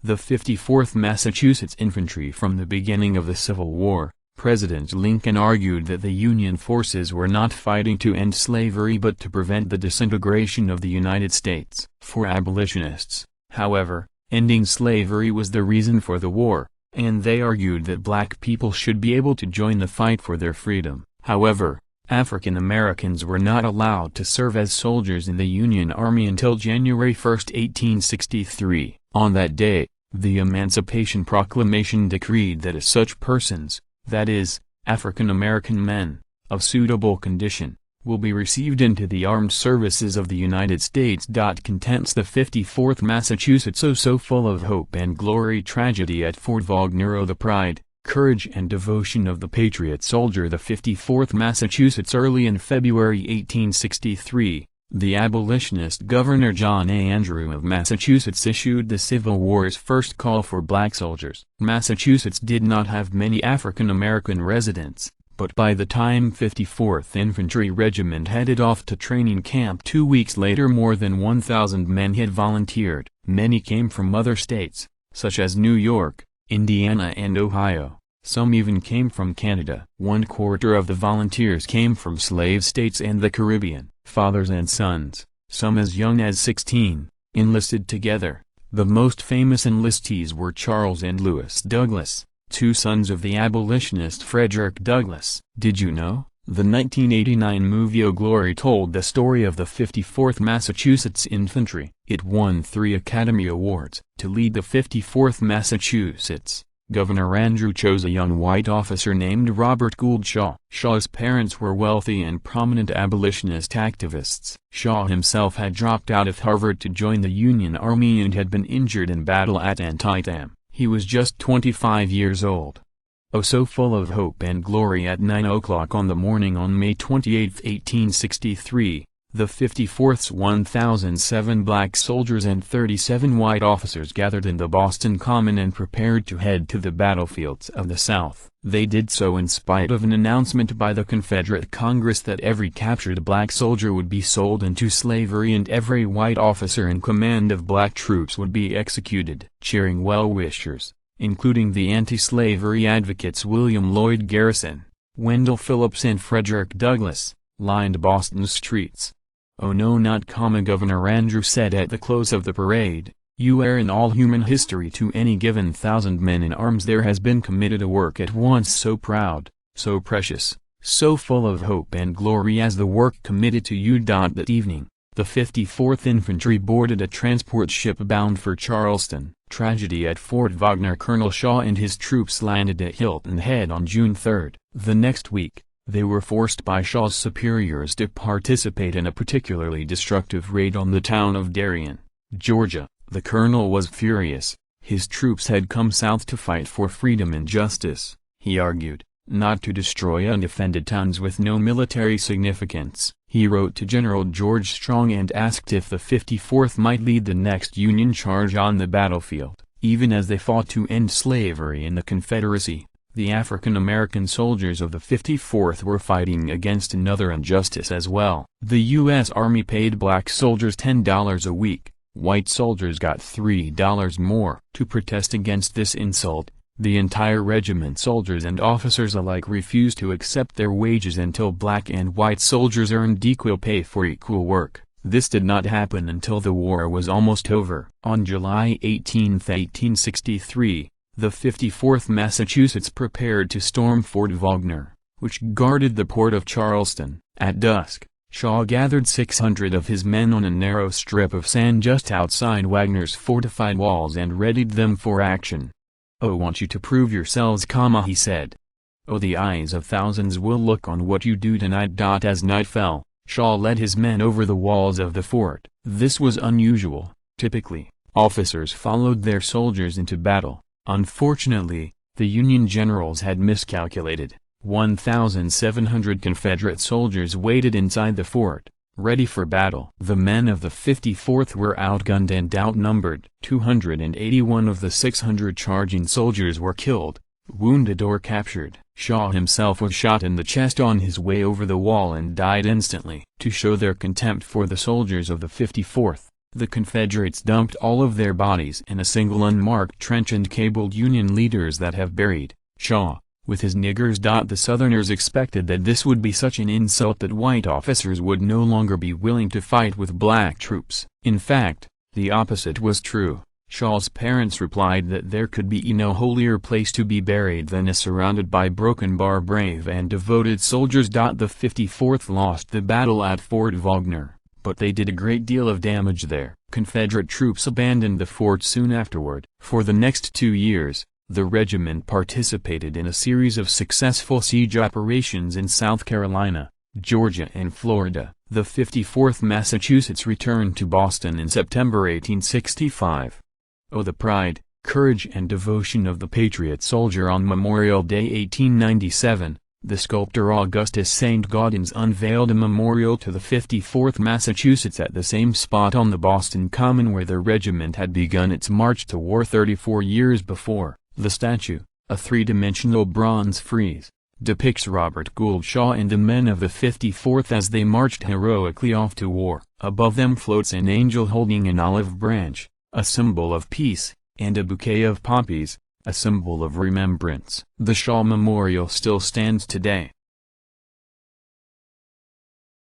the 54th Massachusetts Infantry. From the beginning of the Civil War, President Lincoln argued that the Union forces were not fighting to end slavery but to prevent the disintegration of the United States. For abolitionists, however, ending slavery was the reason for the war, and they argued that black people should be able to join the fight for their freedom. However, African Americans were not allowed to serve as soldiers in the Union Army until January 1, 1863. On that day, the Emancipation Proclamation decreed that as such persons, that is, African American men, of suitable condition, will be received into the armed services of the United States. Contents the 54th Massachusetts so full of hope and glory. Tragedy at Fort Wagner. The pride, courage and devotion of the patriot soldier. The 54th Massachusetts. Early in February 1863, the abolitionist Governor John A. Andrew of Massachusetts issued the Civil War's first call for black soldiers. Massachusetts did not have many African American residents, but by the time 54th Infantry Regiment headed off to training camp 2 weeks later, more than 1,000 men had volunteered. Many came from other states, such as New York, Indiana and Ohio. Some even came from Canada. 1/4 of the volunteers came from slave states and the Caribbean. Fathers and sons, some as young as 16, enlisted together. The most famous enlistees were Charles and Lewis Douglas, two sons of the abolitionist Frederick Douglass. Did you know? The 1989 movie O Glory told the story of the 54th Massachusetts Infantry. It won 3 Academy Awards. To lead the 54th Massachusetts, Governor Andrew chose a young white officer named Robert Gould Shaw. Shaw's parents were wealthy and prominent abolitionist activists. Shaw himself had dropped out of Harvard to join the Union Army and had been injured in battle at Antietam. He was just 25 years old. Oh, so full of hope and glory. At 9 o'clock on the morning on May 28, 1863, the 54th's 1,007 black soldiers and 37 white officers gathered in the Boston Common and prepared to head to the battlefields of the South. They did so in spite of an announcement by the Confederate Congress that every captured black soldier would be sold into slavery and every white officer in command of black troops would be executed. Cheering well-wishers, including the anti-slavery advocates William Lloyd Garrison, Wendell Phillips and Frederick Douglass, lined Boston's streets. "Oh no, not comma," Governor Andrew said at the close of the parade. "You are in all human history to any given 1,000 men in arms there has been committed a work at once so proud, so precious, so full of hope and glory as the work committed to you." That evening, the 54th Infantry boarded a transport ship bound for Charleston. Tragedy at Fort Wagner. Colonel Shaw and his troops landed at Hilton Head on June 3. The next week, they were forced by Shaw's superiors to participate in a particularly destructive raid on the town of Darien, Georgia. The colonel was furious. His troops had come south to fight for freedom and justice, he argued, not to destroy undefended towns with no military significance. He wrote to General George Strong and asked if the 54th might lead the next Union charge on the battlefield. Even as they fought to end slavery in the Confederacy, the African American soldiers of the 54th were fighting against another injustice as well. The U.S. Army paid black soldiers $10 a week. White soldiers got $3 more. To protest against this insult, the entire regiment, soldiers and officers alike, refused to accept their wages until black and white soldiers earned equal pay for equal work. This did not happen until the war was almost over. On July 18, 1863, the 54th Massachusetts prepared to storm Fort Wagner, which guarded the port of Charleston. At dusk, Shaw gathered 600 of his men on a narrow strip of sand just outside Wagner's fortified walls and readied them for action. "Oh, want you to prove yourselves," he said. "Oh, the eyes of thousands will look on what you do tonight." As night fell, Shaw led his men over the walls of the fort. This was unusual. Typically, officers followed their soldiers into battle. Unfortunately, the Union generals had miscalculated. 1,700 Confederate soldiers waited inside the fort, ready for battle. The men of the 54th were outgunned and outnumbered. 281 of the 600 charging soldiers were killed, wounded or captured. Shaw himself was shot in the chest on his way over the wall and died instantly. To show their contempt for the soldiers of the 54th, The Confederates dumped all of their bodies in a single unmarked trench and cabled Union leaders that have buried Shaw with his niggers. The Southerners expected that this would be such an insult that white officers would no longer be willing to fight with black troops. In fact, the opposite was true. Shaw's parents replied that there could be no holier place to be buried than surrounded by broken bar brave and devoted soldiers. The 54th lost the battle at Fort Wagner, but they did a great deal of damage there. Confederate troops abandoned the fort soon afterward. For the next 2 years, the regiment participated in a series of successful siege operations in South Carolina, Georgia and Florida. The 54th Massachusetts returned to Boston in September 1865. Oh, the pride, courage and devotion of the patriot soldier! On Memorial Day 1897, the sculptor Augustus St. Gaudens unveiled a memorial to the 54th Massachusetts at the same spot on the Boston Common where the regiment had begun its march to war 34 years before. The statue, a three-dimensional bronze frieze, depicts Robert Gould Shaw and the men of the 54th as they marched heroically off to war. Above them floats an angel holding an olive branch, a symbol of peace, and a bouquet of poppies, a symbol of remembrance. The Shaw Memorial still stands today.